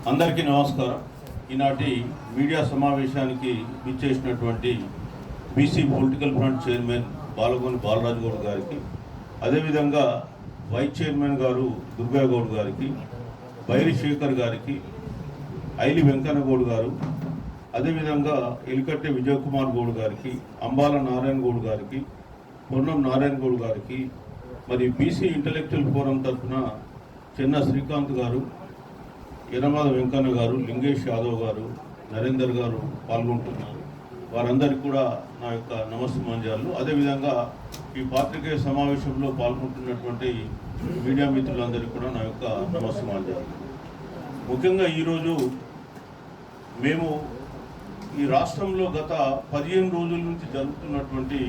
అందరికీ నమస్కారం. ఈనాటి మీడియా సమావేశానికి ఇచ్చేసినటువంటి BC political front chairman Balagoni Balaraju Goud గారికి, అదేవిధంగా వైస్ చైర్మన్ గారు దుర్గా గౌడ్ గారికి, బైరి శేఖర్ గారికి, ఐలి వెంకన్న గౌడ్ గారు, అదేవిధంగా ఎలికట్టె విజయ్ కుమార్ గౌడ్ గారికి, అంబాల నారాయణ గౌడ్ గారికి, పొన్నం నారాయణ గౌడ్ గారికి, మరి బీసీ ఇంటలెక్చువల్ ఫోరం తరఫున చెన్న శ్రీకాంత్ గారు, యనమాద వెంకన్న గారు, లింగేష్ యాదవ్ గారు, నరేందర్ గారు పాల్గొంటున్నారు. వారందరికీ కూడా నా యొక్క నమస్సుమాంజాలు. అదేవిధంగా ఈ పాత్రికేయ సమావేశంలో పాల్గొంటున్నటువంటి మీడియా మిత్రులందరికీ కూడా నా యొక్క నమస్సుమాంజాలు. ముఖ్యంగా ఈరోజు మేము ఈ రాష్ట్రంలో గత 15 రోజుల నుంచి జరుగుతున్నటువంటి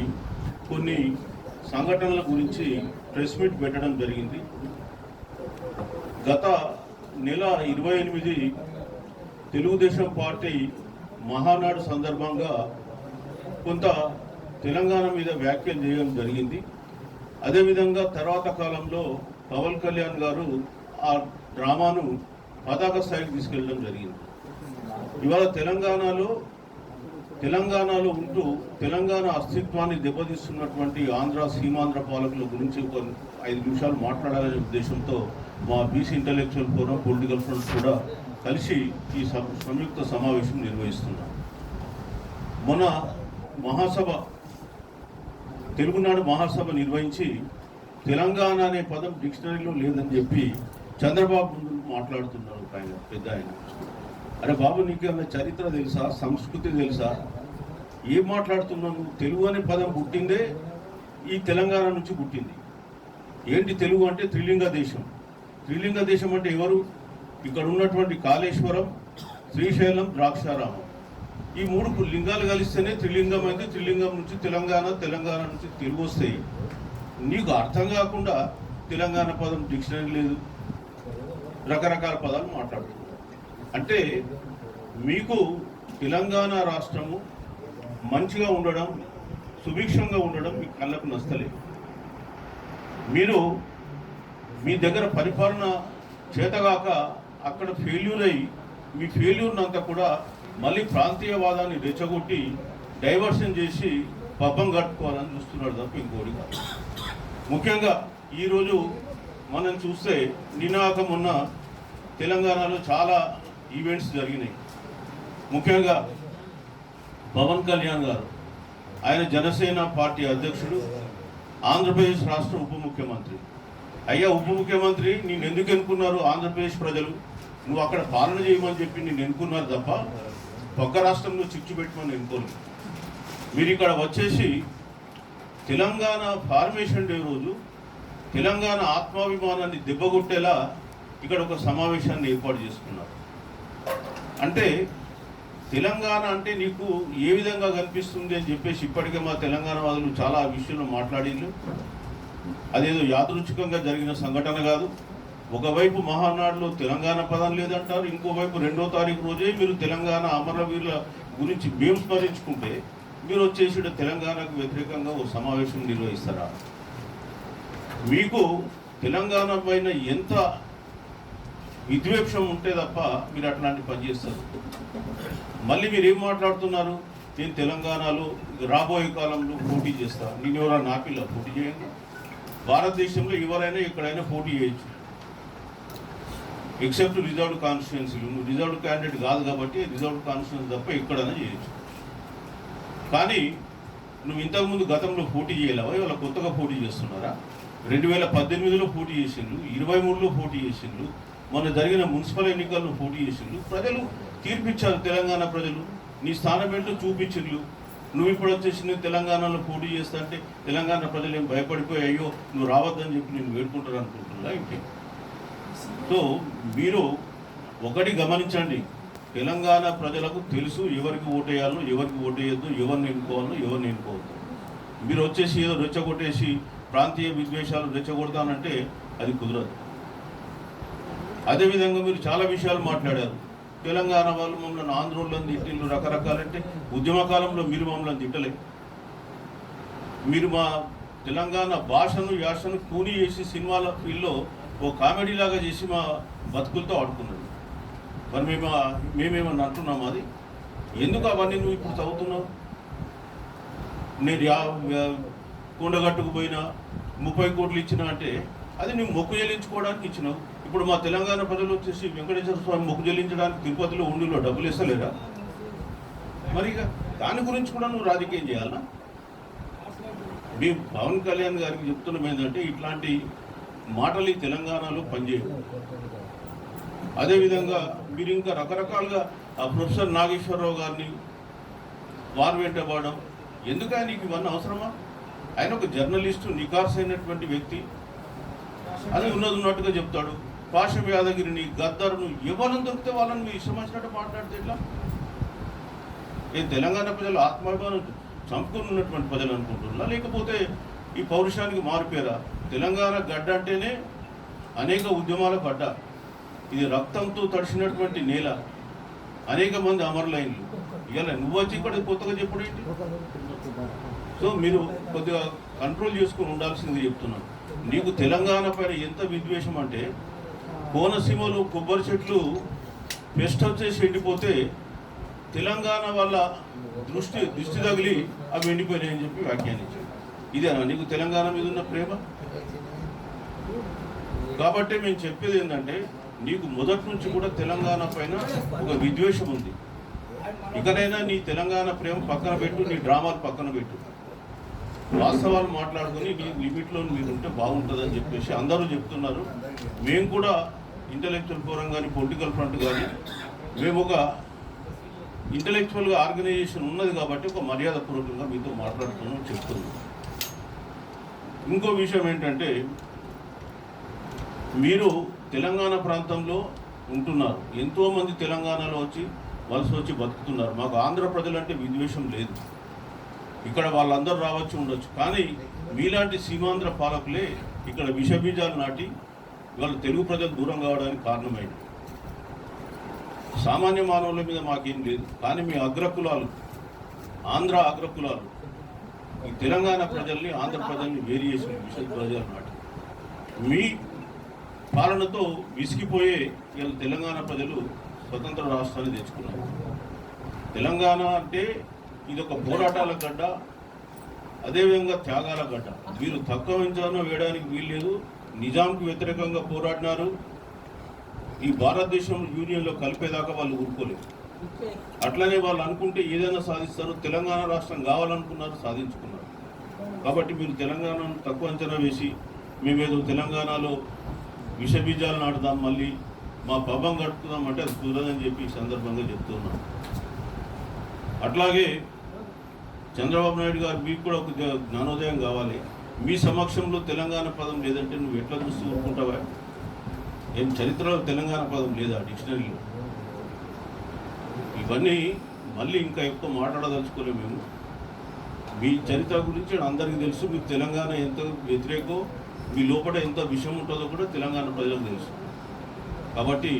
కొన్ని సంఘటనల గురించి ప్రెస్ మీట్ పెట్టడం జరిగింది. గత నెల 28 తెలుగుదేశం పార్టీ మహానాడు సందర్భంగా కొంత తెలంగాణ మీద వ్యాఖ్యలు చేయడం జరిగింది. అదేవిధంగా తర్వాత కాలంలో పవన్ కళ్యాణ్ గారు ఆ డ్రామాను పతాక స్థాయికి తీసుకెళ్ళడం జరిగింది. ఇవాళ తెలంగాణలో ఉంటూ తెలంగాణ అస్తిత్వాన్ని దెబ్బతీస్తున్నటువంటి ఆంధ్ర సీమాంధ్ర పాలకుల గురించి ఒక 5 నిమిషాలు మాట్లాడాలనే ఉద్దేశంతో మా BC intellectual forum political front కూడా కలిసి ఈ సంయుక్త సమావేశం నిర్వహిస్తున్నాం. మొన్న తెలుగునాడు మహాసభ నిర్వహించి తెలంగాణ అనే పదం డిక్షనరీలో లేదని చెప్పి చంద్రబాబు ముందు మాట్లాడుతున్నారు పెద్ద ఆయన. అరే బాబు, నీకేమైనా చరిత్ర తెలుసా, సంస్కృతి తెలుసా, ఏం మాట్లాడుతున్నావు? తెలుగు అనే పదం పుట్టిందే ఈ తెలంగాణ నుంచి పుట్టింది. ఏంటి తెలుగు అంటే? త్రిలింగ దేశం. త్రిలింగ దేశం అంటే ఎవరు? ఇక్కడ ఉన్నటువంటి కాళేశ్వరం, శ్రీశైలం, ద్రాక్షారామం, ఈ 3 లింగాలు కలిస్తేనే త్రిలింగం అయితే. త్రిలింగం నుంచి తెలంగాణ నుంచి తెలుగు వస్తాయి. నీకు అర్థం కాకుండా తెలంగాణ పదం డిక్షనరీ లేదు, రకరకాల పదాలు మాట్లాడుతున్నారు. అంటే మీకు తెలంగాణ రాష్ట్రము మంచిగా ఉండడం, సుభిక్షంగా ఉండడం మీ కళ్ళకు నచ్చలేదు. మీరు మీ దగ్గర పరిపాలన చేతగాక అక్కడ ఫెయిల్యూర్ అయ్యి మీ ఫెయిల్యూర్నంతా కూడా మళ్ళీ ప్రాంతీయవాదాన్ని రెచ్చగొట్టి డైవర్షన్ చేసి పబ్బం కట్టుకోవాలని చూస్తున్నాడు తప్ప ఇంకోటి కాదు. ముఖ్యంగా ఈరోజు మనం చూస్తే నినాక మొన్న తెలంగాణలో చాలా ఈవెంట్స్ జరిగినాయి. ముఖ్యంగా పవన్ కళ్యాణ్ గారు, ఆయన జనసేన పార్టీ అధ్యక్షుడు, ఆంధ్రప్రదేశ్ రాష్ట్ర ఉప ముఖ్యమంత్రి. అయ్యా ఉప ముఖ్యమంత్రి, నేను ఎందుకు ఎన్నుకున్నారు ఆంధ్రప్రదేశ్ ప్రజలు? నువ్వు అక్కడ పాలన చేయమని చెప్పి నేను ఎన్నుకున్నారు తప్ప పక్క రాష్ట్రంలో చిచ్చు పెట్టమని ఎన్నుకోలేదు. మీరు ఇక్కడ వచ్చేసి తెలంగాణ ఫార్మేషన్ డే రోజు తెలంగాణ ఆత్మాభిమానాన్ని దెబ్బగొట్టేలా ఇక్కడ ఒక సమావేశాన్ని ఏర్పాటు చేసుకున్నారు. అంటే తెలంగాణ అంటే నీకు ఏ విధంగా కనిపిస్తుంది అని చెప్పేసి ఇప్పటికే మా తెలంగాణ వాదులు చాలా విషయంలో మాట్లాడిండ్రు. అదేదో యాదృచ్ఛికంగా జరిగిన సంఘటన కాదు. ఒకవైపు మహానాడులో తెలంగాణ పదం లేదంటారు, ఇంకోవైపు 2వ తారీఖు రోజే మీరు తెలంగాణ అమరవీరుల గురించి మేము స్మరించుకుంటే మీరు వచ్చేసి తెలంగాణకు వ్యతిరేకంగా ఓ సమావేశం నిర్వహిస్తారా? మీకు తెలంగాణ పైన ఎంత విద్వేషం ఉంటే తప్ప మీరు అట్లాంటి పని చేస్తారు. మళ్ళీ మీరు ఏం మాట్లాడుతున్నారు? నేను తెలంగాణలో రాబోయే కాలంలో పోటీ చేస్తా. నేను ఎవరైనా నాపిల్ల పోటీ చేయండి. భారతదేశంలో ఎవరైనా ఎక్కడైనా పోటీ చేయొచ్చు, ఎక్సెప్ట్ రిజర్వ్డ్ కాన్స్టిట్యున్సీలు. నువ్వు రిజర్వ్డ్ క్యాండిడేట్ కాదు కాబట్టి రిజర్వ్డ్ కాన్స్టిట్యున్సీ తప్ప ఎక్కడైనా చేయొచ్చు. కానీ నువ్వు ఇంతకుముందు గతంలో పోటీ చేయలేవా? ఇవాళ కొత్తగా పోటీ చేస్తున్నారా? 2018లో పోటీ చేసిండ్రు, 23లో పోటీ చేసిండ్రు, మొన్న జరిగిన మున్సిపల్ ఎన్నికల్లో పోటీ చేసిండ్రు. ప్రజలు తీర్పిచ్చారు. తెలంగాణ ప్రజలు నీ స్థానం ఏంటో చూపించిండ్రు. నువ్వు ఇప్పుడు వచ్చేసి నేను తెలంగాణలో పోటీ చేస్తా అంటే తెలంగాణ ప్రజలు ఏం భయపడిపోయి అయ్యో నువ్వు రావద్దని చెప్పి నేను వేడుకుంటారు అనుకుంటున్నా ఇంకే. సో మీరు ఒకటి గమనించండి, తెలంగాణ ప్రజలకు తెలుసు ఎవరికి ఓటేయాలో, ఎవరికి ఓటేయద్దు, ఎవరిని ఎన్నుకోవాలో, ఎవరిని ఎన్నుకోవద్దు. మీరు వచ్చేసి ఏదో రెచ్చగొట్టేసి ప్రాంతీయ విద్వేషాలు రెచ్చగొడతానంటే అది కుదరదు. అదేవిధంగా మీరు చాలా విషయాలు మాట్లాడారు. తెలంగాణ వాళ్ళు మమ్మల్ని ఆంధ్రోళ్ళని తిట్టిళ్ళు రకరకాలంటే ఉద్యమకాలంలో మీరు మమ్మల్ని తిట్టలే. మీరు మా తెలంగాణ భాషను యాసను కూని చేసి సినిమాల ఫీల్డ్లో ఓ కామెడీ లాగా చేసి మా బతుకులతో ఆడుకున్నాడు. మరి మేమేమన్నా అంటున్నాం? అది ఎందుకు అవన్నీ నువ్వు ఇప్పుడు చదువుతున్నావు? నేను కొండగట్టుకు పోయినా 30 కోట్లు ఇచ్చినా అంటే అది నువ్వు మొక్కు చెల్లించుకోవడానికి ఇచ్చినావు. ఇప్పుడు మా తెలంగాణ ప్రజలు వచ్చేసి వెంకటేశ్వర స్వామి మొక్కు చెల్లించడానికి తిరుపతిలో ఉండిలో డబ్బులు ఇస్తలేరా? మరి ఇక దాని గురించి కూడా నువ్వు రాజకీయం చేయాలా? మీ పవన్ కళ్యాణ్ గారికి చెప్తున్నాం ఏంటంటే ఇట్లాంటి మాటలు ఈ తెలంగాణలో పనిచేయవు. అదేవిధంగా మీరు ఇంకా రకరకాలుగా ఆ ప్రొఫెసర్ నాగేశ్వరరావు గారిని వారు వెంటబడడం ఎందుకని నీకు ఇవన్నీ అవసరమా? ఆయన ఒక జర్నలిస్టు, నికార్స్ అయినటువంటి వ్యక్తి, అది ఉన్నట్టుగా చెప్తాడు. పాషం యాదగిరిని, గద్దరును ఎవరిని దొరికితే వాళ్ళని మీ ఇష్టం వచ్చినట్టు మాట్లాడితే ఎట్లా? తెలంగాణ ప్రజలు ఆత్మాభిమానం చంపుకుని ఉన్నటువంటి ప్రజలు అనుకుంటున్నా, లేకపోతే ఈ పౌరుషానికి మారిపోయారా? తెలంగాణ గడ్డ అంటేనే అనేక ఉద్యమాల గడ్డ, ఇది రక్తంతో తడిసినటువంటి నేల, అనేక మంది అమరులైన్లు. ఇవాళ నువ్వు వచ్చి ఇక్కడ కొత్తగా చెప్పుడు ఏంటి? సో మీరు కొద్దిగా కంట్రోల్ చేసుకుని ఉండాల్సింది చెప్తున్నాను. నీకు తెలంగాణ పైన ఎంత విద్వేషం అంటే, కోనసీమలో కొబ్బరి చెట్లు పెస్ట్ వచ్చేసి ఎండిపోతే తెలంగాణ వల్ల దృష్టి తగిలి అవి ఎండిపోయినాయని చెప్పి వ్యాఖ్యానించాడు. ఇదేనా నీకు తెలంగాణ మీద ఉన్న ప్రేమ? కాబట్టి మేము చెప్పేది ఏంటంటే, నీకు మొదటి నుంచి కూడా తెలంగాణ పైన ఒక విద్వేషం ఉంది. ఇకనైనా నీ తెలంగాణ ప్రేమ పక్కన పెట్టు, నీ డ్రామాలు పక్కన పెట్టు, వాస్తవాలు మాట్లాడుకొని నీ లిమిట్లో మీరు ఉంటే బాగుంటుందని చెప్పేసి అందరూ చెప్తున్నారు. మేము కూడా ఇంటలెక్చువల్ ఫోరం కానీ పొలిటికల్ ఫ్రంట్ కానీ మేము ఒక ఇంటలెక్చువల్గా ఆర్గనైజేషన్ ఉన్నది కాబట్టి ఒక మర్యాదపూర్వకంగా మీతో మాట్లాడుతున్నాం, చెప్తున్నాం. ఇంకో విషయం ఏంటంటే, మీరు తెలంగాణ ప్రాంతంలో ఉంటున్నారు, ఎంతోమంది తెలంగాణలో వచ్చి వలస వచ్చి బతుకుతున్నారు. మాకు ఆంధ్ర ప్రజలంటే విద్వేషం లేదు, ఇక్కడ వాళ్ళందరూ రావచ్చు ఉండొచ్చు. కానీ మీలాంటి సీమాంధ్ర పాలకులే ఇక్కడ విషబీజాలు నాటి వాళ్ళు తెలుగు ప్రజలు దూరం కావడానికి కారణమైంది. సామాన్య మానవుల మీద మాకేం లేదు, కానీ మీ అగ్రకులాలు, ఆంధ్ర అగ్రకులాలు ఈ తెలంగాణ ప్రజల్ని, ఆంధ్ర ప్రజల్ని వేరు చేసిన విషబీజాలు నాటి మీ పాలనతో విసిగిపోయే ఇలా తెలంగాణ ప్రజలు స్వతంత్ర రాష్ట్రాన్ని తెచ్చుకున్నారు. తెలంగాణ అంటే ఇది ఒక పోరాటాల గడ్డ, అదేవిధంగా త్యాగాల గడ్డ. మీరు తక్కువ అంచనా వేయడానికి వీల్లేదు. నిజాంకి వ్యతిరేకంగా పోరాడినారు, ఈ భారతదేశం యూనియన్లో కలిపేదాకా వాళ్ళు ఊరుకోలేదు. అట్లనే వాళ్ళు అనుకుంటే ఏదైనా సాధిస్తారు. తెలంగాణ రాష్ట్రం కావాలనుకున్నారు, సాధించుకున్నారు. కాబట్టి మీరు తెలంగాణను తక్కువ అంచనా వేసి మేమేదో తెలంగాణలో విషబీజాలు నాటుదాం, మళ్ళీ మా పబ్బం గడుపుదాం అంటే అది కుదరదని చెప్పి ఈ సందర్భంగా చెప్తున్నాం. అట్లాగే చంద్రబాబు నాయుడు గారు మీకు కూడా ఒక జ్ఞానోదయం కావాలి. మీ సమక్షంలో తెలంగాణ పదం లేదంటే నువ్వు ఎట్లా చూస్తూ ఊరుకుంటావా? ఏం చరిత్రలో తెలంగాణ పదం లేదా డిక్షనరీలో? ఇవన్నీ మళ్ళీ ఇంకా ఎక్కువ మాట్లాడదలుచుకోలేము మేము. మీ చరిత్ర గురించి అందరికీ తెలుసు. మీకు తెలంగాణ ఎంత వ్యతిరేకం, మీ లోపల ఎంత విషయం ఉంటుందో కూడా తెలంగాణ ప్రజలకు తెలుసు. కాబట్టి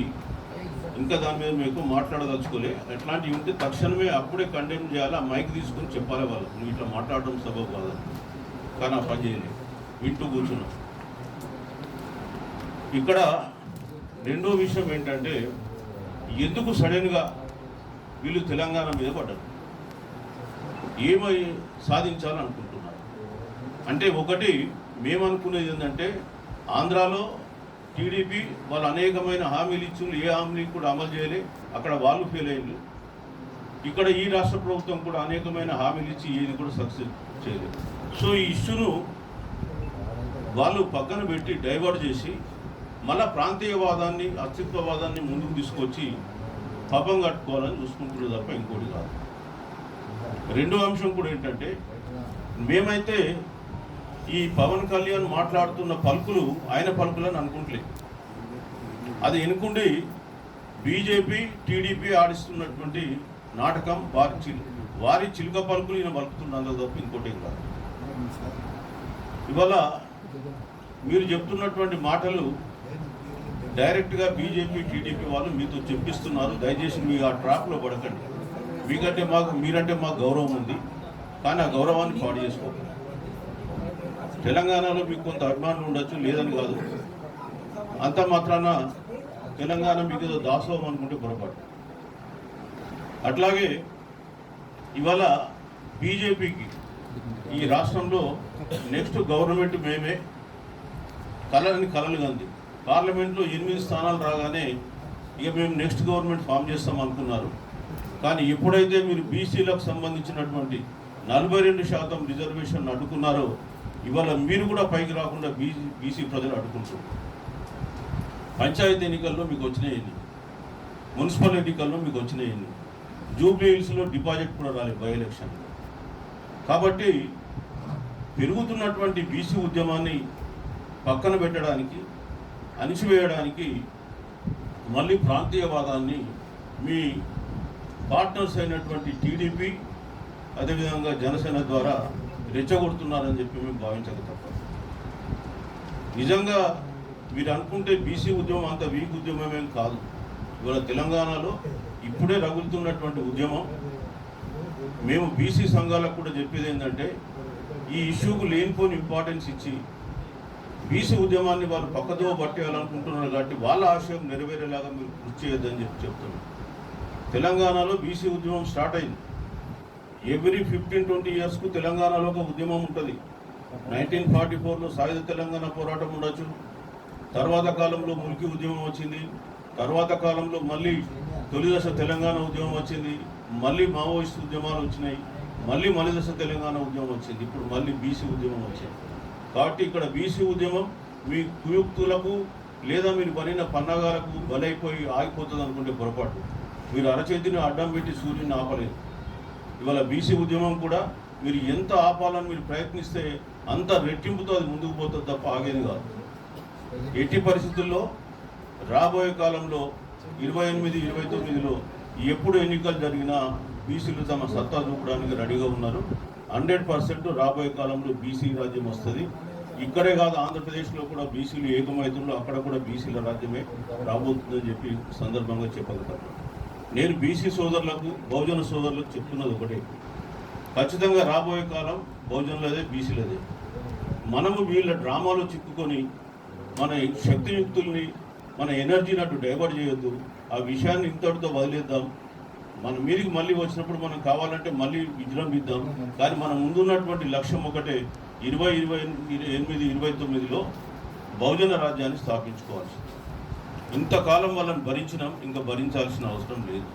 ఇంకా దాని మీద మేము ఎక్కువ మాట్లాడదలుచుకోలే. ఎట్లాంటివి ఉంటే తక్షణమే అప్పుడే కండెమ్ చేయాలి, ఆ మైక్ తీసుకొని చెప్పాలి వాళ్ళకి, నువ్వు ఇట్లా మాట్లాడడం సబబు కాదని. కానీ ఆ పని చేయలేదు, వింటూ కూర్చున్నాం. ఇక్కడ రెండో విషయం ఏంటంటే, ఎందుకు సడన్గా వీళ్ళు తెలంగాణ మీద పడ్డారు, ఏమై సాధించాలనుకుంటున్నారు అంటే, ఒకటి మేమనుకునేది ఏంటంటే, ఆంధ్రాలో టీడీపీ వాళ్ళు అనేకమైన హామీలు ఇచ్చిండ్రు, ఏ హామీ కూడా అమలు చేయలే, అక్కడ వాళ్ళు ఫెయిల్ అయ్యిండ్రు. ఇక్కడ ఈ రాష్ట్ర ప్రభుత్వం కూడా అనేకమైన హామీలు ఇచ్చి ఏది కూడా సక్సెస్ చేయలేదు. సో ఈ ఇష్యూను వాళ్ళు పక్కన పెట్టి డైవర్ట్ చేసి మళ్ళా ప్రాంతీయవాదాన్ని, అస్తిత్వవాదాన్ని ముందుకు తీసుకొచ్చి పబ్బం కట్టుకోవాలని చూసుకుంటున్నారు తప్ప ఇంకోటి కాదు. రెండో అంశం కూడా ఏంటంటే, మేమైతే ఈ పవన్ కళ్యాణ్ మాట్లాడుతున్న పలుకులు ఆయన పలుకులని అనుకుంటలేదు. అది ఎన్నుకుండి బీజేపీ టీడీపీ ఆడిస్తున్నటువంటి నాటకం, వారి చిలుక పలుకులు ఈయన పలుకుతున్నందుకు తప్ప ఇంకోటి ఏం కాదు. ఇవాళ మీరు చెప్తున్నటువంటి మాటలు డైరెక్ట్గా బీజేపీ టీడీపీ వాళ్ళు మీతో చెప్పిస్తున్నారు. దయచేసి మీ ఆ ట్రాప్లో పడకండి. మీరంటే మాకు గౌరవం ఉంది, కానీ ఆ గౌరవాన్ని పాడు చేసుకోకండి. తెలంగాణలో మీకు కొంత అభిమానులు ఉండొచ్చు, లేదని కాదు. అంత మాత్రాన తెలంగాణ మీకు ఏదో దాసోహం అనుకుంటే పొరపాటు. అట్లాగే ఇవాళ బీజేపీకి ఈ రాష్ట్రంలో నెక్స్ట్ గవర్నమెంట్ మేమే కలలు కంది. పార్లమెంట్లో 8 స్థానాలు రాగానే ఇక మేము నెక్స్ట్ గవర్నమెంట్ ఫామ్ చేస్తాం అనుకున్నారు. కానీ ఎప్పుడైతే మీరు బీసీలకు సంబంధించినటువంటి 42% రిజర్వేషన్ అడ్డుకున్నారో ఇవాళ మీరు కూడా పైకి రాకుండా బీసీ ప్రజలు అడ్డుకుంటారు. పంచాయతీ ఎన్నికల్లో మీకు వచ్చినాయండి, మున్సిపల్ ఎన్నికల్లో మీకు వచ్చినాయండి, జూబ్లీ హిల్స్లో డిపాజిట్ కూడా రాలేదు బై ఎలక్షన్. కాబట్టి పెరుగుతున్నటువంటి బీసీ ఉద్యమాన్ని పక్కన పెట్టడానికి, అణిచివేయడానికి మళ్ళీ ప్రాంతీయవాదాన్ని మీ పార్ట్నర్స్ అయినటువంటి టీడీపీ అదేవిధంగా జనసేన ద్వారా రెచ్చగొడుతున్నారని చెప్పి మేము భావించక తప్ప. నిజంగా మీరు అనుకుంటే బీసీ ఉద్యమం అంత వీక్ ఉద్యమమేం కాదు. ఇవాళ తెలంగాణలో ఇప్పుడే రగులుతున్నటువంటి ఉద్యమం. మేము బీసీ సంఘాలకు కూడా చెప్పేది ఏంటంటే ఈ ఇష్యూకు లేనిపోని ఇంపార్టెన్స్ ఇచ్చి బీసీ ఉద్యమాన్ని వాళ్ళు పక్కదో పట్టేయాలనుకుంటున్నారు కాబట్టి వాళ్ళ ఆశయం నెరవేరేలాగా మీరు కృషి చేయొద్దని చెప్తున్నాం. తెలంగాణలో బీసీ ఉద్యమం స్టార్ట్ అయింది. ఎవ్రీ 15-20 ఇయర్స్కు తెలంగాణలో ఒక ఉద్యమం ఉంటుంది. 1944లో సాయుధ తెలంగాణ పోరాటం ఉండొచ్చు, తర్వాత కాలంలో ముల్కీ ఉద్యమం వచ్చింది, తర్వాత కాలంలో మళ్ళీ తొలిదశ తెలంగాణ ఉద్యమం వచ్చింది, మళ్ళీ మావోయిస్ట్ ఉద్యమాలు వచ్చినాయి, మళ్ళీ మలిదశ తెలంగాణ ఉద్యమం వచ్చింది, ఇప్పుడు మళ్ళీ బీసీ ఉద్యమం వచ్చింది. కాబట్టి ఇక్కడ బీసీ ఉద్యమం మీ కుయుక్తులకు లేదా మీరు పడిన పన్నాగాలకు బలైపోయి ఆగిపోతుంది అనుకుంటే పొరపాటు. మీరు అరచేతిని అడ్డం పెట్టి సూర్యుని ఆపలేదు. ఇవాళ బీసీ ఉద్యమం కూడా మీరు ఎంత ఆపాలని మీరు ప్రయత్నిస్తే అంత రెట్టింపుతో అది ముందుకు పోతుంది తప్ప ఆగేది కాదు. ఎట్టి పరిస్థితుల్లో రాబోయే కాలంలో 28-29లో ఎప్పుడు ఎన్నికలు జరిగినా బీసీలు తమ సత్తా చూపడానికి రెడీగా ఉన్నారు. 100% రాబోయే కాలంలో బీసీ రాజ్యం వస్తుంది. ఇక్కడే కాదు, ఆంధ్రప్రదేశ్లో కూడా బీసీలు ఏకమవుతున్నారు, అక్కడ కూడా బీసీల రాజ్యమే రాబోతుందని చెప్పి సందర్భంగా చెప్పగలుగుతాను. నేను బీసీ సోదరులకు, బహుజన సోదరులకు చెప్తున్నది ఒకటే, ఖచ్చితంగా రాబోయే కాలం బహుజనులదే, బీసీలదే. మనము వీళ్ళ డ్రామాలో చిక్కుకొని మన శక్తియుక్తుల్ని, మన ఎనర్జీని అటు డైవర్ట్ చేయొద్దు. ఆ విషయాన్ని ఇంతటితో వదిలేద్దాం. మన మీదికి మళ్ళీ వచ్చినప్పుడు మనం కావాలంటే మళ్ళీ విజృంభిద్దాం. కానీ మన ముందున్నటువంటి లక్ష్యం ఒకటే, 2028-29లో బహుజన రాజ్యాన్ని స్థాపించుకోవాల్సింది. ఇంతకాలం వాళ్ళని భరించినాం, ఇంకా భరించాల్సిన అవసరం లేదు.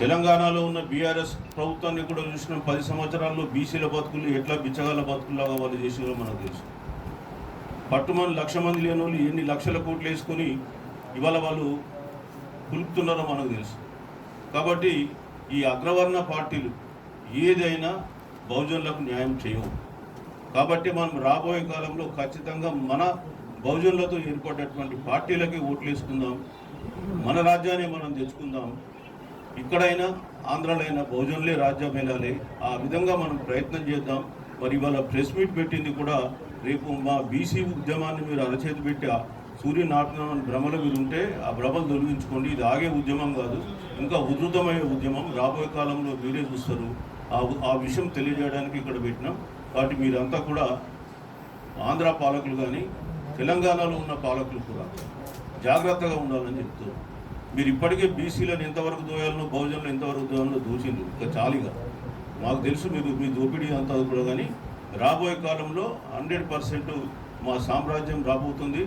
తెలంగాణలో ఉన్న బీఆర్ఎస్ ప్రభుత్వాన్ని కూడా చూసినాం. 10 సంవత్సరాల్లో బీసీల బతుకులు ఎట్లా బిచ్చగాళ్ళ బతుకుల్లాగా వాళ్ళు చేసినారో మనకు తెలుసు. పట్టుమని 1,00,000 మంది లేని వాళ్ళు ఎన్ని లక్షల కోట్లు వేసుకొని ఇవాళ వాళ్ళు కులుపుతున్నారో మనకు తెలుసు. కాబట్టి ఈ అగ్రవర్ణ పార్టీలు ఏదైనా బహుజనులకు న్యాయం చేయవు. కాబట్టి మనం రాబోయే కాలంలో ఖచ్చితంగా మన బహుజనులతో ఏర్పడేటువంటి పార్టీలకి ఓట్లు వేసుకుందాం, మన రాజ్యాన్ని మనం తెచ్చుకుందాం. ఇక్కడైనా ఆంధ్రాలో అయినా బహుజనులే రాజ్యం వెళ్ళాలి. ఆ విధంగా మనం ప్రయత్నం చేద్దాం. మరి ఇవాళ ప్రెస్ మీట్ పెట్టింది కూడా, రేపు మా బీసీ ఉద్యమాన్ని మీరు అరచేతి పెట్టి సూర్యుని నాటున్నామని భ్రమలు మీరు ఉంటే ఆ భ్రమలు తొలగించుకోండి. ఇది ఆగే ఉద్యమం కాదు, ఇంకా ఉధృతమయ్యే ఉద్యమం. రాబోయే కాలంలో మీరే చూస్తారు. ఆ విషయం తెలియజేయడానికి ఇక్కడ పెట్టినాం. కాబట్టి మీరంతా కూడా ఆంధ్ర పాలకులు కానీ తెలంగాణలో ఉన్న పాలకులు కూడా జాగ్రత్తగా ఉండాలని చెప్తారు. మీరు ఇప్పటికే బీసీలను ఎంతవరకు దోయాలనో, బహుజనులు ఎంతవరకు దోయాలనో దూచింది ఇంకా చాలీగా. మాకు తెలుసు మీరు మీ దోపిడీ అంతా కూడా. కానీ రాబోయే కాలంలో 100% మా సామ్రాజ్యం రాబోతుంది.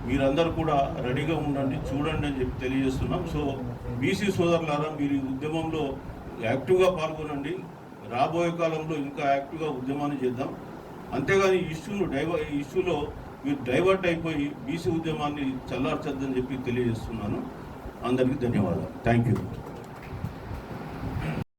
మీరందరూ కూడా రెడీగా ఉండండి, చూడండి అని చెప్పి తెలియజేస్తున్నాం. సో బీసీ సోదరులారా, మీరు ఈ ఉద్యమంలో యాక్టివ్గా పాల్గొనండి. రాబోయే కాలంలో ఇంకా యాక్టివ్గా ఉద్యమాన్ని చేద్దాం. అంతేగాని ఈ ఇష్యూలో మీరు డైవర్ట్ అయిపోయి బీసీ ఉద్యమాన్ని చల్లార్చొద్దని చెప్పి తెలియజేస్తున్నాను. అందరికీ ధన్యవాదాలు. Thank you.